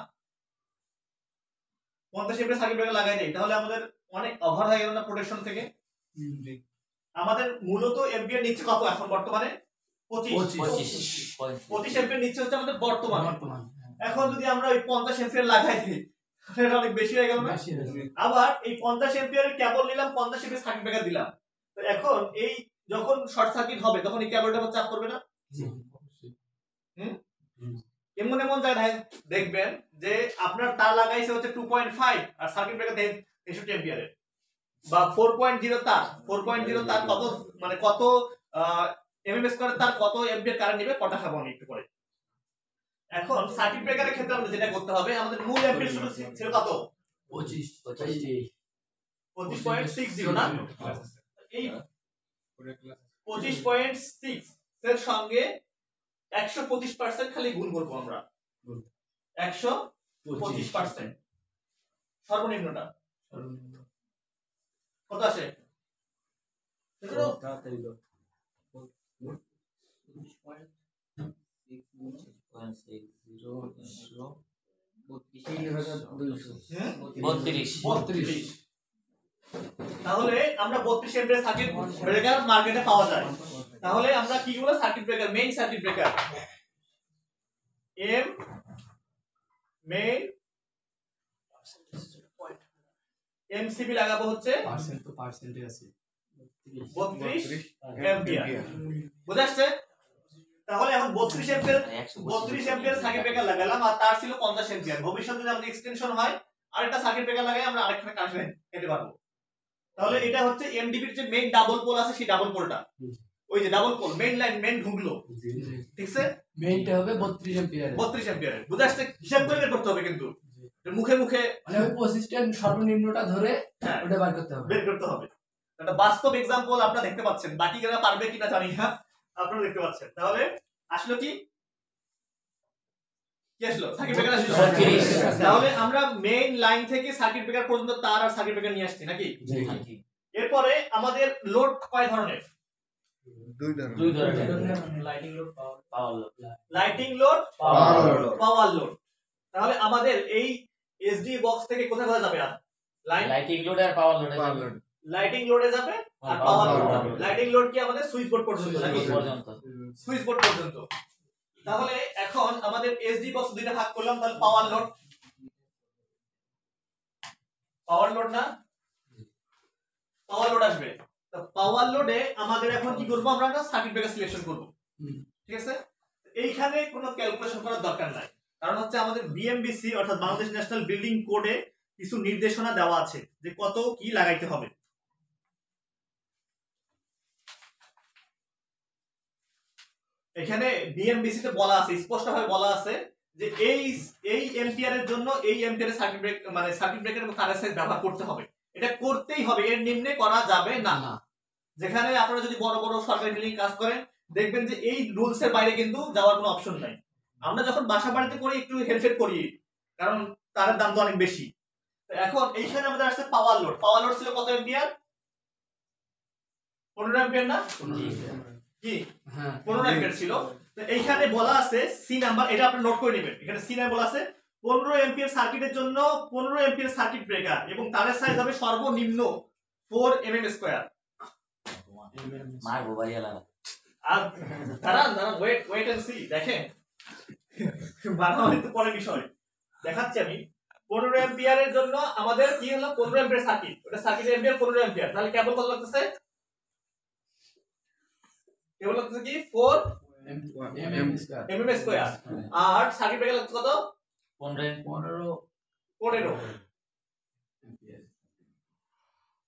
50 অ্যাম্পিয়ার সার্কিট ব্রেকার লাগাই দেই, তাহলে আমাদের অনেক ওভার হয়ে গেল না প্রোটেকশন থেকে? আমাদের মূলত এম্পিয়ার নিচ্ছে কত এখন বর্তমানে 25 25 এম্পিয়ার নিচ্ছে হচ্ছে আমাদের বর্তমানে। এখন যদি আমরা ওই 50 এম্পিয়ার লাগাই দিই তাহলে এটা অনেক বেশি হয়ে গেল না? আবার এই 50 এম্পিয়ারের কেবল নিলাম, 50 এম্পিয়ার সার্কিট ব্রেকার দিলাম, তো এখন এই যখন শর্ট সার্কিট হবে তখন এই কেবলটার উপর চাপ পড়বে না? এমন এমন জায়গায় দেখবেন যে আপনার তার লাগাইছে হচ্ছে 2.5 আর সার্কিট ব্রেকার দেখেন 63 এম্পিয়ারের, বা 4.0 তার 4.0 তার কত মানে কত এমএমএস করে তার কত এম্পিয়ার কারেন্ট নেবে কত খাবো আমি একটু পরে। এখন সার্কিট ব্রেকারের ক্ষেত্রে আমাদের যেটা করতে হবে, আমাদের মূল এম্পিয়ার ছিল কত? 25.60 না? এই 25.6 এর সঙ্গে 125% খালি গুণ করব আমরা, 125% সর্বনিম্নটা কত আসে? তাহলে আমরা 32 এম্পিয়ার সার্কিট ব্রেকার মার্কেটে পাওয়া যায়। তাহলে আমরা কি বলবো? Circuit breaker, main circuit breaker M main MCB লাগাবো হচ্ছে 32 এম্পিয়ার। বুঝা আসছে? তাহলে এখন 32 এম্পিয়ার সার্কিট ব্রেকার লাগালাম আর তার ছিল 50 এম্পিয়ার। ভবিষ্যতে যদি আমাদের এক্সটেনশন হয় আরেকটা সার্কিট ব্রেকার লাগাই আমরা আরেকটা কানেকশন পেতে পারবো। তাহলে এটা হচ্ছে এমডিবির যে মেইন ডাবল পোল আছে সেই ডাবল পোলটা, ওই যে double pole main line main ঢুকলো, ঠিক আছে? মেইনটা হবে 32 এম্পিয়ার। 32 এম্পিয়ার। বুঝা আসছে? হিসাব করে বের করতে হবে কিন্তু মুখে মুখে মানে ওই 25 সর্বনিম্নটা ধরে ওটা বের করতে হবে। বের করতে হবে। একটা বাস্তব एग्जांपल আপনারা দেখতে পাচ্ছেন, বাকি যারা পারবে কিনা জানি না, আপনারা দেখতে পাচ্ছেন। তাহলে আসলো কি আসলো সার্কিট ব্রেকার আসলো। তাহলে আমরা মেইন লাইন থেকে সার্কিট ব্রেকার পর্যন্ত তার আর সার্কিট ব্রেকার নিয়ে আসছি নাকি? এরপরে আমাদের লোড কয় ধরনের? দুই ধরনের, লাইটিং লোড, পাওয়ার লোড। লাইটিং লোড, পাওয়ার লোড। তাহলে আমাদের এই এসডি বক্স থেকে কোথায় কোথায় যাবে? লাইটিং লোড আর পাওয়ার লোড। লাইটিং লোডে যাবে আর পাওয়ার লোড যাবে। লাইটিং লোড কি আমাদের সুইচ বোর্ড পর্যন্ত নাকি? সুইচ বোর্ড পর্যন্ত। তাহলে এখন আমাদের এসডি বক্স দুইটা ভাগ করলাম, তাহলে পাওয়ার লোড না পাওয়ার লোড আসবে। তো পাওয়ার লোডে আমাদের এখন কি করব? আমরা একটা সার্কিট ব্রেকার সিলেকশন করব, ঠিক আছে? এইখানে কোনো ক্যালকুলেশন করার দরকার নাই, কারণ হচ্ছে আমাদের বিএমবিসি অর্থাৎ বাংলাদেশ ন্যাশনাল বিল্ডিং কোডে কিছু নির্দেশনা দেওয়া আছে যে কত কি লাগাইতে হবে। এখানে বিএমবিসি তে বলা আছে, স্পষ্টভাবে বলা আছে যে এই এম্পিয়ারের জন্য এই এম্পিয়ারের সার্কিট ব্রেক মানে সার্কিট ব্রেকার এবং তারের সাইজ ব্যবহার করতে হবে। এটা করতেই হবে, এর নিম্নে করা যাবে না। যেখানে আপনারা যদি বড় বড় সরকারি বিল্ডিং কাজ করেন দেখবেন যে এই রুলস এর বাইরে কিন্তু যাওয়ার কোনো অপশন নাই। আমরা যখন বাসা বাড়িতে করি একটু হেরফের করি, কারণ তারের দাম তো অনেক বেশি। এখন এইখানে আমাদের আসছে পাওয়ার লোড। পাওয়ার লোড ছিল কত এম্পিয়ার? 15 এম্পিয়ার না কি? 15 এম্পিয়ার ছিল। তো এইখানে বলা আছে সি নাম্বার, এটা আপনি নোট করে নেবেন। এখানে সি নাম্বার বলা আছে 15 এম্পিয়ার সার্কিটের জন্য 15 এম্পিয়ার সার্কিট ব্রেকার এবং তারের সাইজ হবে সর্বনিম্ন 4 mm স্কয়ার। মারবো বাড়ি লাগা। আর দাঁড়ান ওয়েট এন্ড সি। দেখেন বারবার একটু পরে বিষয় দেখাচ্ছি আমি। 15 এম্পিয়ারের জন্য আমাদের কি হলো? 15 এম্পিয়ার সার্কিট, ওটা সার্কিটের এম্পিয়ার 15 এম্পিয়ার। তাহলে কেবল কত লাগতেছে? কেবল লাগতেছে কি 4 mm স্কয়ার। আর সার্কিট ব্রেকার লাগছে কত? 15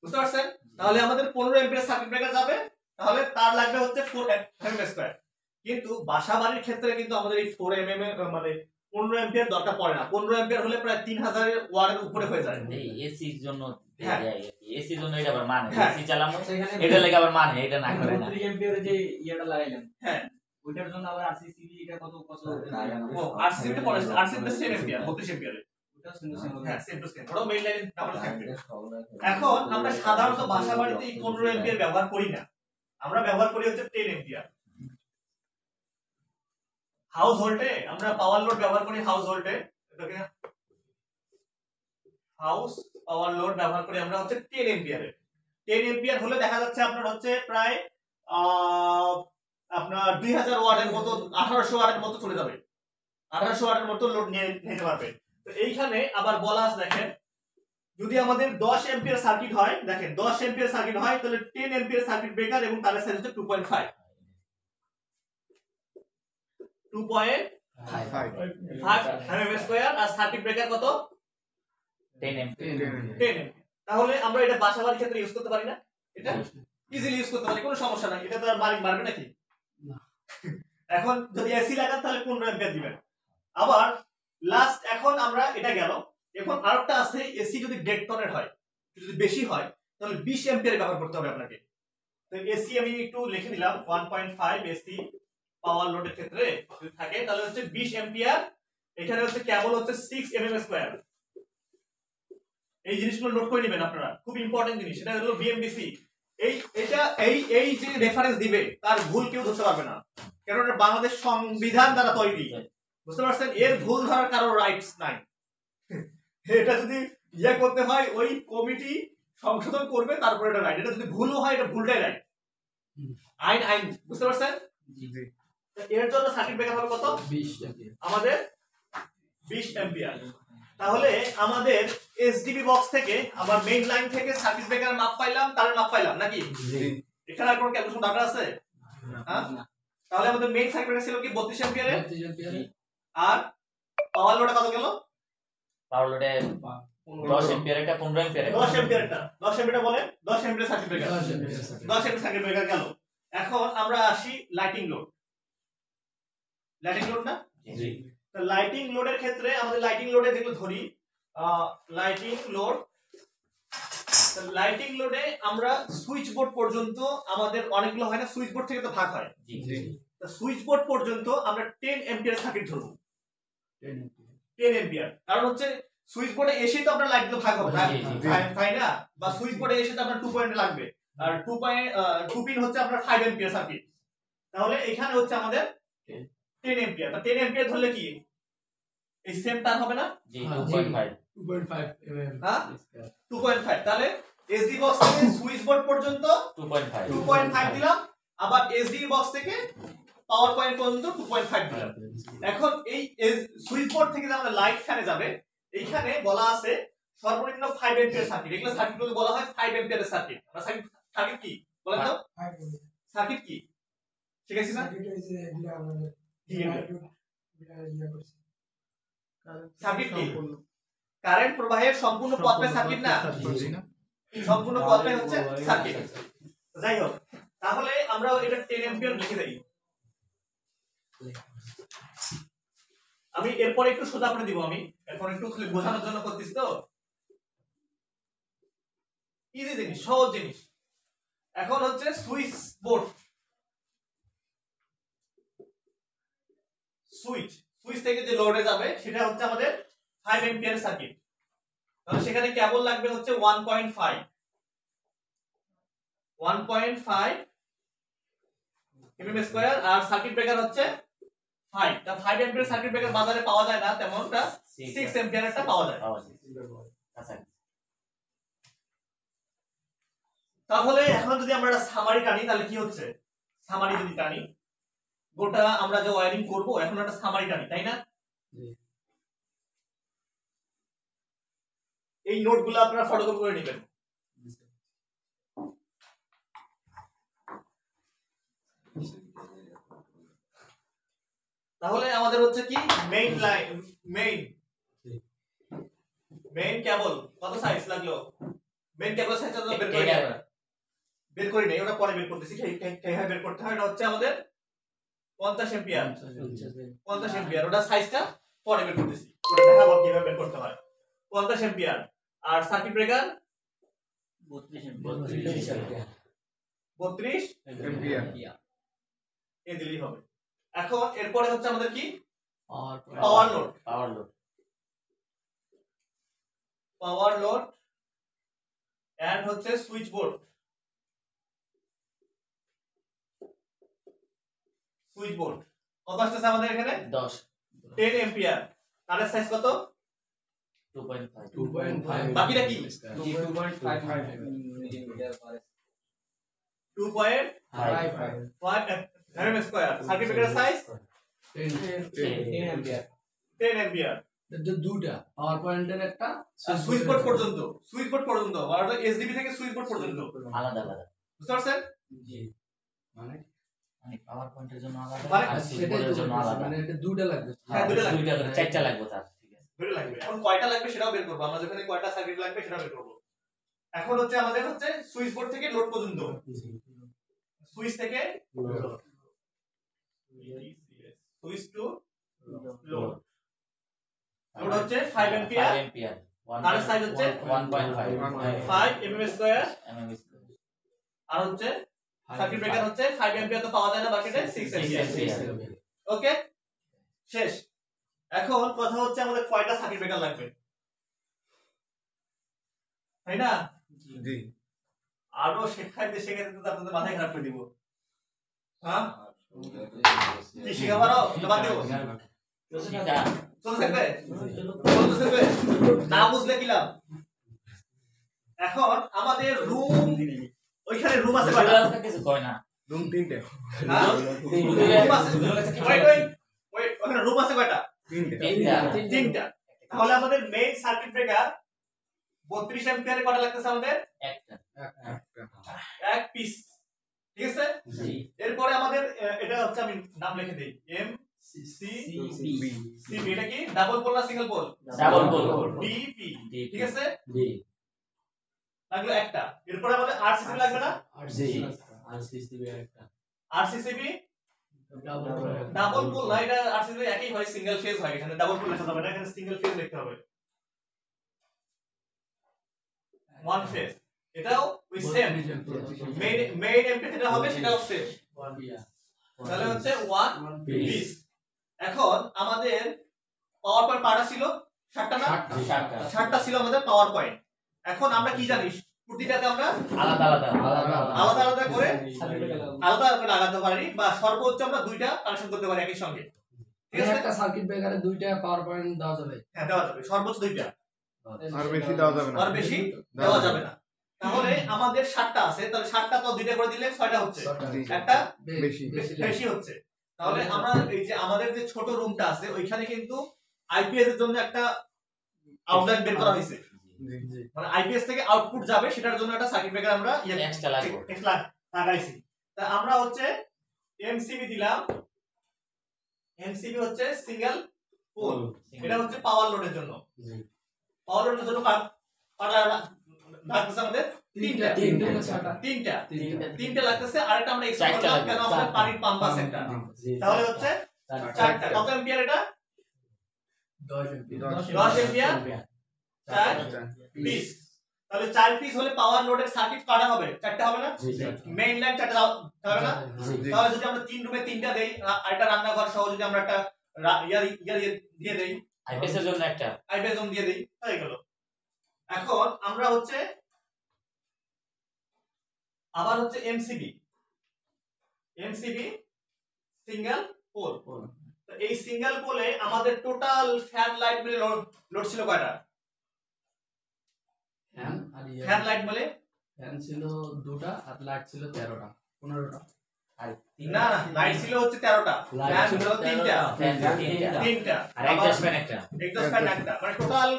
বুঝতে পারছেন? তাহলে আমাদের 15 এম্পিয়ার সার্কিট ব্রেকার যাবে, তাহলে তার লাগবে হচ্ছে 4 mm স্কয়ার। কিন্তু বাসা বাড়ির ক্ষেত্রে কিন্তু আমাদের এই 4 mm মানে 15 এম্পিয়ার দরকার পড়ে না। 15 এম্পিয়ার হলে প্রায় 3000 ওয়াটের উপরে হয়ে যায়। এই এসির জন্য এসির জন্য এটা আবার মানে এসি চালানো এটা লাগে আবার মানে এটা না করে না। 30 এম্পিয়ারের যে ইয়েটা লাগাইলেন, হ্যাঁ ওইটার জন্য আবার আরসিসিবি এটা কত ও আরসিসি তে পড়ে, আরসিসি তে 7 এম্পিয়ার 32 এম্পিয়ারে। ওটা সুন্দর সুন্দর। হ্যাঁ সেম টু সেম, ওটা মেইন লাইন ডাবল থাকবে। এখন আমরা সাধারণত বাসা বাড়িতে এই 15 এম্পিয়ার ব্যবহার করি না, আমরা ব্যবহার করি হচ্ছে 10 এম্পিয়ার। হাউস হোল্ডে আমরা পাওয়ার লোড ব্যবহার করি, হাউস হোল্ডে এটাকে হাউস পাওয়ার লোড ব্যবহার করি আমরা হচ্ছে 10 এম্পিয়ারের। 10 এম্পিয়ার হলে দেখা যাচ্ছে আপনার হচ্ছে প্রায় আপনার 2000 ওয়াটের মতো 1800 ওয়াটের মতো চলে যাবে, 1800 ওয়াটের মতো লোড নিতে পারবে। তো এইখানে আবার বলা আছে দেখেন, যদি আমাদের 10 এম্পিয়ার সার্কিট হয়, দেখেন 10 এম্পিয়ার সার্কিট হয় তাহলে 10 এম্পিয়ার সার্কিট ব্রেকার এবং তারের সাইজ হচ্ছে 2.5 mm স্কয়ার, আর সার্কিট ব্রেকার কত 10 এমপিয়ার 10 এম্পিয়ার। তাহলে আমরা এটা বাসাবাড়ির ক্ষেত্রে ইউজ করতে পারি না? এটা ইজিলি ইউজ করতে পারি, কোনো সমস্যা নাই। এটা তো আর মালিক মারবে নাকি? না। এখন যদি এসি লাগান তাহলে 15 এম্পিয়ার দিবেন। আবার লাস্ট এখন আমরা এটা গেল, এখন আরেকটা আছে, এসি যদি 1.5 টনের হয়, যদি বেশি হয় তাহলে 20 এম্পিয়ার ব্যবহার করতে হবে আপনাকে। তো এসি আমি একটু লিখে দিলাম 1.5 এসি পাওয়ার লোডের ক্ষেত্রে যদি থাকে তাহলে হচ্ছে 20 এম্পিয়ার। এখানে হচ্ছে কেবল হচ্ছে 6 mm স্কয়ার। এই জিনিসগুলো নোট করে নেবেন আপনারা, খুব ইম্পর্টেন্ট জিনিস। এটা হলো বিএমডিসি। এই যে রেফারেন্স দিবে তার ভুল কেউ ধরতে পারবে না, কারণ এটা বাংলাদেশ সংবিধান দ্বারা তৈরি, বুঝতে পারছেন? এর ভুল ধরার কারো রাইটস নাই। এটা যদি ইয়ে করতে হয় ওই কমিটি সংশোধন করবে, তারপরে এটা রাইট। এটা যদি ভুলও হয় এটা ভুলটাই রাইট। আইন, বুঝতে পারছেন? এর জন্য সার্কিট ব্রেকার হবে কত? 20 এমপিয়ার। আমাদের 20 এম্পিয়ার। তাহলে আমাদের এসডিবি বক্স থেকে আমার মেইন লাইন থেকে সার্কিট ব্রেকার মাপ পাইলাম, তার মাপ পাইলাম নাকি? এখানে আর কোনো ক্যালকুলেশন ডাটা আছে? হ্যাঁ, তাহলে আমাদের মেইন সার্কিট ব্রেকার ছিল কি 32 এম্পিয়ারে, 32 এমপিয়ারে। আর পাওয়ার লোড কত গেল? পাওয়ার লোডে 10 এমপিয়ার একটা 15 এমপিয়ার 10 এম্পিয়ারটা 10 এম্পিয়ার বলেন, 10 ampere circuit breaker 10 ampere circuit. 10 ampere circuit breaker গেল। এখন আমরা আসি লাইটিং লোড। লাইটিং লোড না? জি। তো লাইটিং লোডের ক্ষেত্রে আমাদের লাইটিং লোডে যেগুলো ধরি, লাইটিং লোড, লাইটিং লোডে আমরা সুইচ বোর্ড পর্যন্ত আমাদের অনেকগুলো হয় না, সুইচ বোর্ড থেকে তো ভাগ হয়। জি। তো সুইচ বোর্ড পর্যন্ত আমরা 10 এম্পিয়ার সার্কিট ধরবো। 10 এমপিয়ার। 10 এম্পিয়ার, কারণ হচ্ছে সুইচ বোর্ডে এসে তো আমরা লাইট গুলো ভাগ হবে, তাই না? বা সুইচ বোর্ডে এসে তো আপনার 2 পয়েন্ট লাগবে, আর 2 পিন হচ্ছে আপনার 5 এম্পিয়ার সার্কিট। তাহলে এখানে হচ্ছে আমাদের 10 এম্পিয়ার। তো 10 এম্পিয়ার ধরলে কি এই সেম তার হবে না? জি 2.5 2.5 mm হ্যাঁ? স্কয়ার। 2.5। তাহলে এসডি বক্স থেকে সুইচ বোর্ড পর্যন্ত 2.5 2.5 দিলাম, আবার এসডি বক্স থেকে পাওয়ার পয়েন্ট পর্যন্ত 2.5 দিলাম। এখন এই সুইচ বোর্ড থেকে যে আমাদের লাইট ফ্যানে যাবে, এইখানে বলা আছে সর্বনিম্ন 5 এম্পিয়ার সার্কিট। এগুলো সার্কিটগুলো বলা হয় 5 এম্পিয়ারের সার্কিট। আমরা সার্কিট কি বলেন তো? সার্কিট কি শিখেছি না? সার্কিট কি? কারেন্ট প্রবাহের সম্পূর্ণ পথে সার্কিট না, সম্পূর্ণ পথে হচ্ছে সার্কিট। যাই হোক, তাহলে আমরা এটা 10 এম্পিয়ার লিখে দেই। আমি এরপরে একটু সোজা করে দিব, আমি এখন একটু খালি বোঝানোর জন্য করতেছি তো। ইজি জিনিস, সহজ জিনিস। এখন হচ্ছে সুইচ বোর্ড, সুইচ থেকে যে লোডে যাবে সেটা হচ্ছে আমাদের 5 এম্পিয়ার সার্কিট। তাহলে সেখানে কেবল লাগবে হচ্ছে 1.5 mm স্কয়ার, আর সার্কিট ব্রেকার হচ্ছে 5। তা 5 এম্পিয়ার সার্কিট ব্রেকার বাজারে পাওয়া যায় না, তেমনটা 6 এম্পিয়ার একটা পাওয়া যায়। তাহলে এখন যদি আমরা একটা সামারি টানি তাহলে কি হচ্ছে? সামারি যদি টানি, গোটা আমরা যে ওয়্যারিং করব এখন একটা সামারি টানি, তাই না? এই নোটগুলো আপনারা ফটোকপি করে নেবেন। তাহলে আমাদের হচ্ছে কি মেইন লাইন, মেইন কেবল কত সাইজ লাগলো? মেইন কেবল সাইজটা তো বের করি নাই, ওটা পরে বের করতেছি। কিভাবে বের করতে হয়? এটা হচ্ছে আমাদের 50 এম্পিয়ার, 50 এম্পিয়ার, ওটা সাইজটা পরে বের করতেছি, ওটা দেখাবো কিভাবে বের করতে হয়। 50 এম্পিয়ার, আর সার্কিট ব্রেকার 32 এম্পিয়ার এই দিলেই হবে। এখন এরপরে হচ্ছে আমাদের কি পাওয়ার পাওয়ার লোড এন্ড হচ্ছে সুইচ বোর্ড। কত আসতেছে আমাদের এখানে? 10 10 এম্পিয়ার। তারের সাইজ কত? 2.5 2.5 বাকিটা কি? 2.55 millimetre per 2.5 mm square. Circuit ব্রেকারের সাইজ 10 10 অ্যাম্পিয়ার 10 অ্যাম্পিয়ার। দুটা পাওয়ার পয়েন্টের একটা আর সুইচ বোর্ড পর্যন্ত, সুইচ বোর্ড পর্যন্ত, অর্থাৎ এসডিবি থেকে সুইচ বোর্ড পর্যন্ত, আলাদা আলাদা বুঝতে পারছেন? জি মানে মানে পাওয়ার পয়েন্টের জন্য আলাদা মানে আর সুইচ বোর্ডের জন্য আলাদা। মানে এটা দুটা লাগবে। হ্যাঁ, দুটো লাগবে। দুইটা করে চারটা লাগবে তার, ঠিক আছে। দুটো লাগবে। এখন কয়টা লাগবে সেটাও বের করবো আমরা, যেখানে কয়টা সার্কিট লাগবে সেটাও বের করবো। এখন হচ্ছে আমাদের হচ্ছে সুইচ বোর্ড থেকে লোড পর্যন্ত, সুইচ থেকে সুইচ টু লোড। লোড হচ্ছে 5 অ্যাম্পিয়ার, 5 অ্যাম্পিয়ার, তার সাইজ হচ্ছে 1.5 5 mm স্কয়ার। mm আর হচ্ছে সার্কিট ব্রেকার হচ্ছে 5 অ্যাম্পিয়ার তো পাওয়া যায় না, মার্কেটে 6 অ্যাম্পিয়ার। ওকে, শেষ। এখন কথা হচ্ছে আমাদের কয়টা সার্কিট ব্রেকার লাগবে, তাই না? জি আরো শেখাইতে শেখাইতে তো আপনাদের মাথায় খারাপ করে দিব। হ্যাঁ, কি শেখা পারো না বাদ দেবো? সেটা চলতে থাকবে, চলতে থাকবে, না বুঝলে কি লাভ? এখন আমাদের রুম, ওইখানে রুম আছে কয়টা? আজকে কিছু কয় না। রুম 3টে হ্যাঁ? রুম আছে, ওই ওখানে রুম আছে কয়টা? 3টে তিনটা। তাহলে আমাদের মেইন সার্কিট ব্রেকার 32 অ্যাম্পিয়ারে কয়টা লাগতেছে আমাদের? একটা এক পিস, ঠিক আছে? জি এরপরে আমাদের এটা হচ্ছে, আমি নাম লিখে দেই, M C B C B. এটা কি ডাবল পোল না single pole? Double pole DP, D ঠিক আছে? জি লাগলো একটা। এরপরে আমাদের আরসিসি লাগবে না? আরসিসিবি ডাবল পোল না, এটা আরসিসিবি একই হয়, সিঙ্গেল ফেজ হয়। এখানে ডাবল পোল লেখা যাবে না, এখানে সিঙ্গেল ফেজ লিখতে হবে, ওয়ান ফেজ। এটাও ওই সেম মেইন এমপি যেটা হবে সেটাও সেম, তাহলে হচ্ছে ওয়ান পিস। এখন আমাদের পাওয়ার পয়েন্ট পাটা ছিল 7টা না? 7টা ছিল আমাদের পাওয়ার পয়েন্ট। এখন আমরা কি জানিস, প্রতিটাতে আমরা আলাদা আলাদা আলাদা আলাদা করে লাগাতে পারি, বা সর্বোচ্চ আমরা দুইটা কানেকশন করতে পারি একই সঙ্গে, ঠিক আছে? একটা সার্কিট ব্রেকারে দুইটা পাওয়ার পয়েন্ট দেওয়া যাবে। হ্যাঁ, দেওয়া যাবে, সর্বোচ্চ দুইটা, আর বেশি দেওয়া যাবে না আর বেশি দেওয়া যাবে না। তাহলে আমাদের 7টা আছে, তাহলে 7টা তো দুইটা করে দিলে 6টা হচ্ছে, জি। একটা বেশি বেশি হচ্ছে। তাহলে আমরা এই যে আমাদের যে ছোট রুমটা আছে ওইখানে কিন্তু আইপিএস এর জন্য একটা আউটলাইন বের করা হয়েছে, জি মানে আইপিএস থেকে আউটপুট যাবে সেটার জন্য একটা সার্কিট ব্রেকার আমরা এক্সট্রা লাগবে। লাগাইছি। তা আমরা হচ্ছে এমসিবি দিলাম, এমসিবি হচ্ছে সিঙ্গেল পোল, এটা হচ্ছে পাওয়ার লোডের জন্য। পাওয়ার লোডের জন্য পাটা লাগতেছে আমাদের তিনটা লাগতেছে, আরেকটা আমরা এক্সট্রা চারটা করলাম লাগবে। কেন আমাদের পানির পাম্প আছে একটা, তাহলে হচ্ছে 4টা। কত অ্যাম্পিয়ার এটা? 10 অ্যাম্পিয়ার 10 অ্যাম্পিয়ার 4 পিস। তাহলে 4 পিস হলে পাওয়ার লোডের সার্কিট কাটা হবে, 4টা হবে না? মেইন লাইন 4টা হবে না? তাহলে যদি আমরা 3 রুমে 3টা দেই, আর একটা রান্নাঘর সহ যদি আমরা একটা দিয়ে দেই, আইপিএস এর জন্য একটা, আইপিএস দিয়ে দেই, হয়ে গেল। এখন আমরা হচ্ছে আবার হচ্ছে এমসিবি সিঙ্গেল পোল। তো এই সিঙ্গেল পোলে আমাদের টোটাল ফ্যান লাইট মিলে লোড ছিল কয়টা? ফ্যান লাইট মিলে ফ্যান ছিল দুটা আর লাইট ছিল 13টা 15টা। আর না না, লাইট ছিল হচ্ছে 13টা, ফ্যান ছিল 3টা, ফ্যান তিনটা, আর এক্সস্ট ফ্যান একটা। এক্সস্ট ফ্যান একটা, মানে টোটাল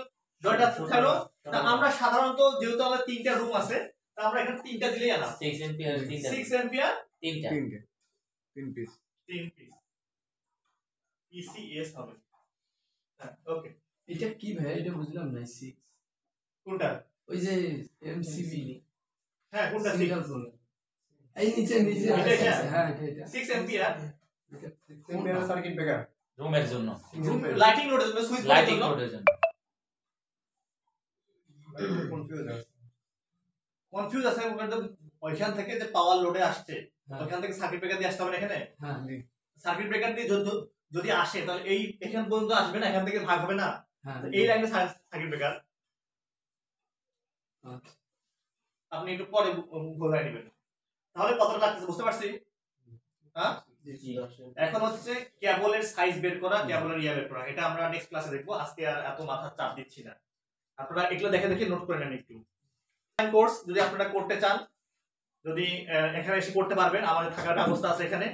9টা থাকলো। তা আমরা সাধারণত যেহেতু আমাদের 3টা রুম আছে, তা আমরা এখানে 3টা দিলেই আনা 6 অ্যাম্পিয়ার তিনটা, 6 অ্যাম্পিয়ার তিনটা 3 পিস 3 পিস পিসিএস হবে। হ্যাঁ, ওকে। এটা কি ভাই, এটা বুঝলাম না। 6 কোনটা? ওই যে এমসিবি হ্যাঁ, কোনটা? সিঙ্গেল পোল, এই নিচে এটা? হ্যাঁ এটা 6 অ্যাম্পিয়ার সিঙ্গেল সার্কিট ব্রেকার রুমের জন্য, লাইটিং লোডের জন্য, সুইচ লাইটিং জন্য। লোডের জন্য। কনফিউজ আছে ওইখান থেকে যে পাওয়ার লোডে আসছে, হ্যাঁ। ওইখান থেকে সার্কিট ব্রেকার দিয়ে আসতে হবে না এখানে। হ্যাঁ সার্কিট ব্রেকার দিয়ে যদি আসে তাহলে এই এখান পর্যন্ত আসবে না, এখান থেকে ভাগ হবে না, হ্যাঁ এই লাইনে সার্কিট ব্রেকার। আচ্ছা। আপনি একটু পরে বোঝাই নেবেন। তাহলে কতটা লাগতেছে বুঝতে পারছি? হ্যাঁ, এখন হচ্ছে কেবলের সাইজ বের করা, কেবলের বের করা, এটা আমরা নেক্সট ক্লাসে দেখবো, আজকে আর এত মাথা চাপ দিচ্ছি না। আপনারা এগুলো দেখে দেখে নোট করে নেন একটু। কোর্স যদি আপনারা করতে চান, যদি এখানে এসে করতে পারবেন, আমাদের থাকার ব্যবস্থা আছে এখানে।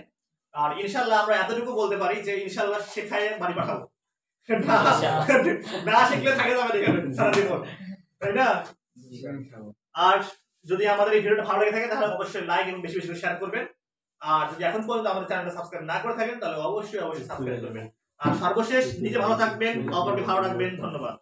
আর ইনশাল্লাহ আমরা এতটুকু বলতে পারি যে ইনশাল্লাহ শেখায় বাড়ি পাঠাবো, না শিখলে থাকে যাবে এখানে সারা জীবন, তাই না? আর যদি আমাদের এই ভিডিওটা ভালো লেগে থাকে তাহলে অবশ্যই লাইক এবং বেশি বেশি করে শেয়ার করবেন। আর যদি এখন পর্যন্ত আমাদের চ্যানেলটা সাবস্ক্রাইব না করে থাকেন তাহলে অবশ্যই সাবস্ক্রাইব করবেন। আর সর্বশেষ নিজে ভালো থাকবেন, অপরকে ভালো রাখবেন। ধন্যবাদ।